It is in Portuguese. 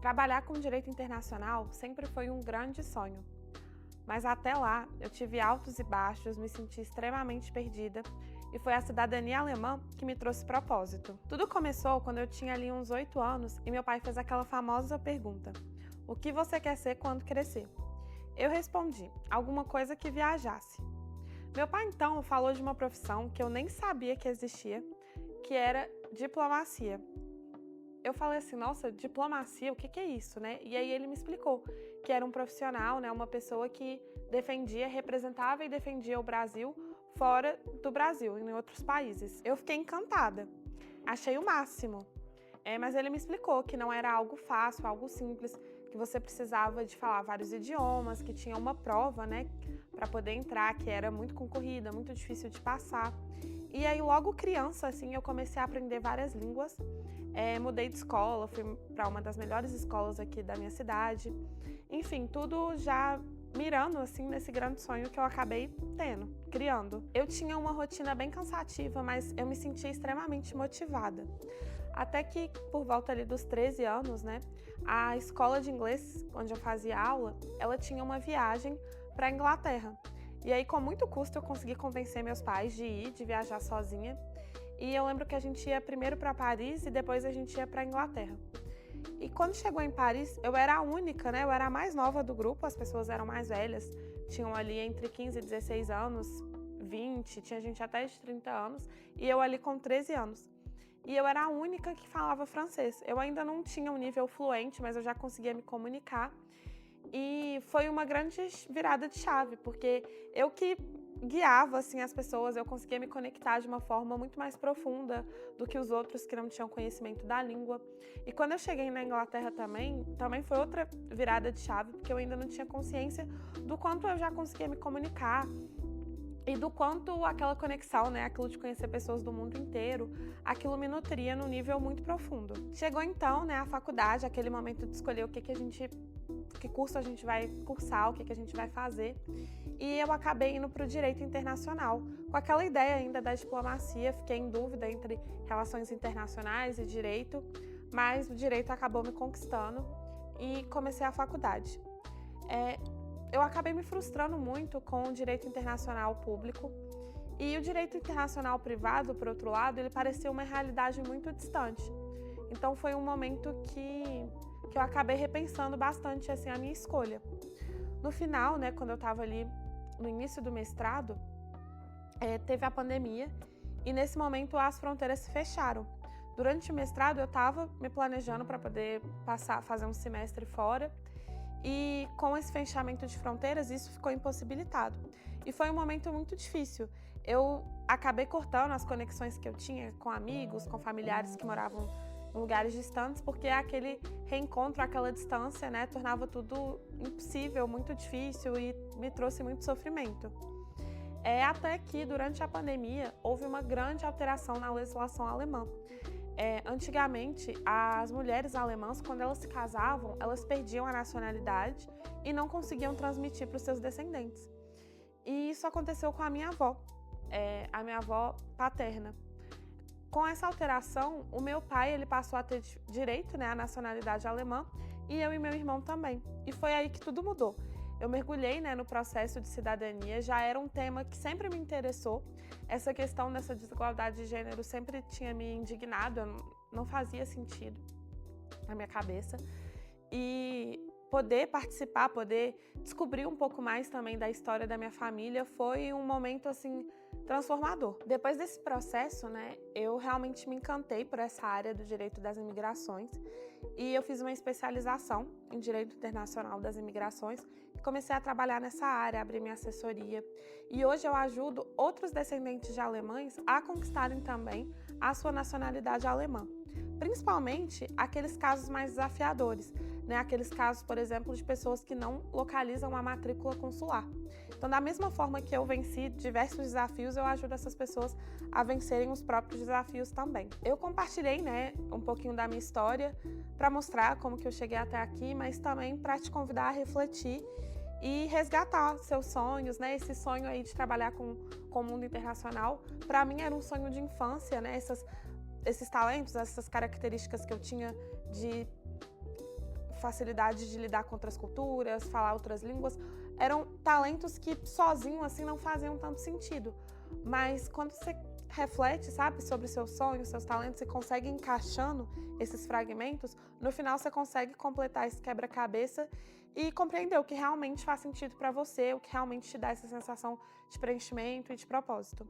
Trabalhar com direito internacional sempre foi um grande sonho, mas até lá eu tive altos e baixos, me senti extremamente perdida e foi a cidadania alemã que me trouxe propósito. Tudo começou quando eu tinha ali uns 8 anos e meu pai fez aquela famosa pergunta: o que você quer ser quando crescer? Eu respondi: alguma coisa que viajasse. Meu pai então falou de uma profissão que eu nem sabia que existia, que era diplomacia. Eu falei assim, nossa, diplomacia, o que é isso, né? E aí ele me explicou que era um profissional, né, uma pessoa que defendia, representava e defendia o Brasil fora do Brasil, em outros países. Eu fiquei encantada, achei o máximo. Mas ele me explicou que não era algo fácil, algo simples, que você precisava de falar vários idiomas, que tinha uma prova, né, para poder entrar, que era muito concorrida, muito difícil de passar. E aí, logo criança, assim, eu comecei a aprender várias línguas. Mudei de escola, fui para uma das melhores escolas aqui da minha cidade. Enfim, tudo já mirando, assim, nesse grande sonho que eu acabei criando. Eu tinha uma rotina bem cansativa, mas eu me sentia extremamente motivada. Até que, por volta ali dos 13 anos, né, a escola de inglês, onde eu fazia aula, ela tinha uma viagem para a Inglaterra. E aí, com muito custo, eu consegui convencer meus pais de viajar sozinha. E eu lembro que a gente ia primeiro para Paris e depois a gente ia para a Inglaterra. E quando chegou em Paris, eu era a única, né? Eu era a mais nova do grupo, as pessoas eram mais velhas, tinham ali entre 15 e 16 anos, 20, tinha gente até de 30 anos, e eu ali com 13 anos. E eu era a única que falava francês. Eu ainda não tinha um nível fluente, mas eu já conseguia me comunicar. E foi uma grande virada de chave, porque eu que guiava assim as pessoas, eu conseguia me conectar de uma forma muito mais profunda do que os outros que não tinham conhecimento da língua. E quando eu cheguei na Inglaterra também foi outra virada de chave, porque eu ainda não tinha consciência do quanto eu já conseguia me comunicar e do quanto aquela conexão, né, aquilo de conhecer pessoas do mundo inteiro, aquilo me nutria num nível muito profundo. Chegou então, né, a faculdade, aquele momento de escolher que curso a gente vai cursar, o que a gente vai fazer. E eu acabei indo para o direito internacional, com aquela ideia ainda da diplomacia, fiquei em dúvida entre relações internacionais e direito, mas o direito acabou me conquistando e comecei a faculdade. Eu acabei me frustrando muito com o direito internacional público e o direito internacional privado, por outro lado, ele parecia uma realidade muito distante. Então foi um momento que eu acabei repensando bastante assim, a minha escolha. No final, né, quando eu estava ali no início do mestrado, teve a pandemia e nesse momento as fronteiras se fecharam. Durante o mestrado eu estava me planejando para poder fazer um semestre fora e com esse fechamento de fronteiras isso ficou impossibilitado. E foi um momento muito difícil. Eu acabei cortando as conexões que eu tinha com amigos, com familiares que moravam em lugares distantes, porque aquele reencontro, aquela distância, né, tornava tudo impossível, muito difícil e me trouxe muito sofrimento. Até que, durante a pandemia, houve uma grande alteração na legislação alemã. Antigamente, as mulheres alemãs, quando elas se casavam, elas perdiam a nacionalidade e não conseguiam transmitir para os seus descendentes. E isso aconteceu com a minha avó paterna. Com essa alteração, o meu pai ele passou a ter direito, né, à nacionalidade alemã e eu e meu irmão também. E foi aí que tudo mudou. Eu mergulhei, né, no processo de cidadania, já era um tema que sempre me interessou. Essa questão dessa desigualdade de gênero sempre tinha me indignado, não fazia sentido na minha cabeça. E poder participar, poder descobrir um pouco mais também da história da minha família foi um momento assim transformador. Depois desse processo, né, eu realmente me encantei por essa área do direito das imigrações e eu fiz uma especialização em direito internacional das imigrações e comecei a trabalhar nessa área, abrir minha assessoria. E hoje eu ajudo outros descendentes de alemães a conquistarem também a sua nacionalidade alemã. Principalmente aqueles casos mais desafiadores, né? Aqueles casos, por exemplo, de pessoas que não localizam a matrícula consular. Então, da mesma forma que eu venci diversos desafios, eu ajudo essas pessoas a vencerem os próprios desafios também. Eu compartilhei, né, um pouquinho da minha história para mostrar como que eu cheguei até aqui, mas também para te convidar a refletir e resgatar seus sonhos, né? Esse sonho aí de trabalhar com o mundo internacional, para mim era um sonho de infância, né? Esses talentos, essas características que eu tinha de facilidade de lidar com outras culturas, falar outras línguas, eram talentos que sozinho assim não faziam tanto sentido. Mas quando você reflete, sabe, sobre seus sonhos, seus talentos e consegue ir encaixando esses fragmentos, no final você consegue completar esse quebra-cabeça e compreender o que realmente faz sentido para você, o que realmente te dá essa sensação de preenchimento e de propósito.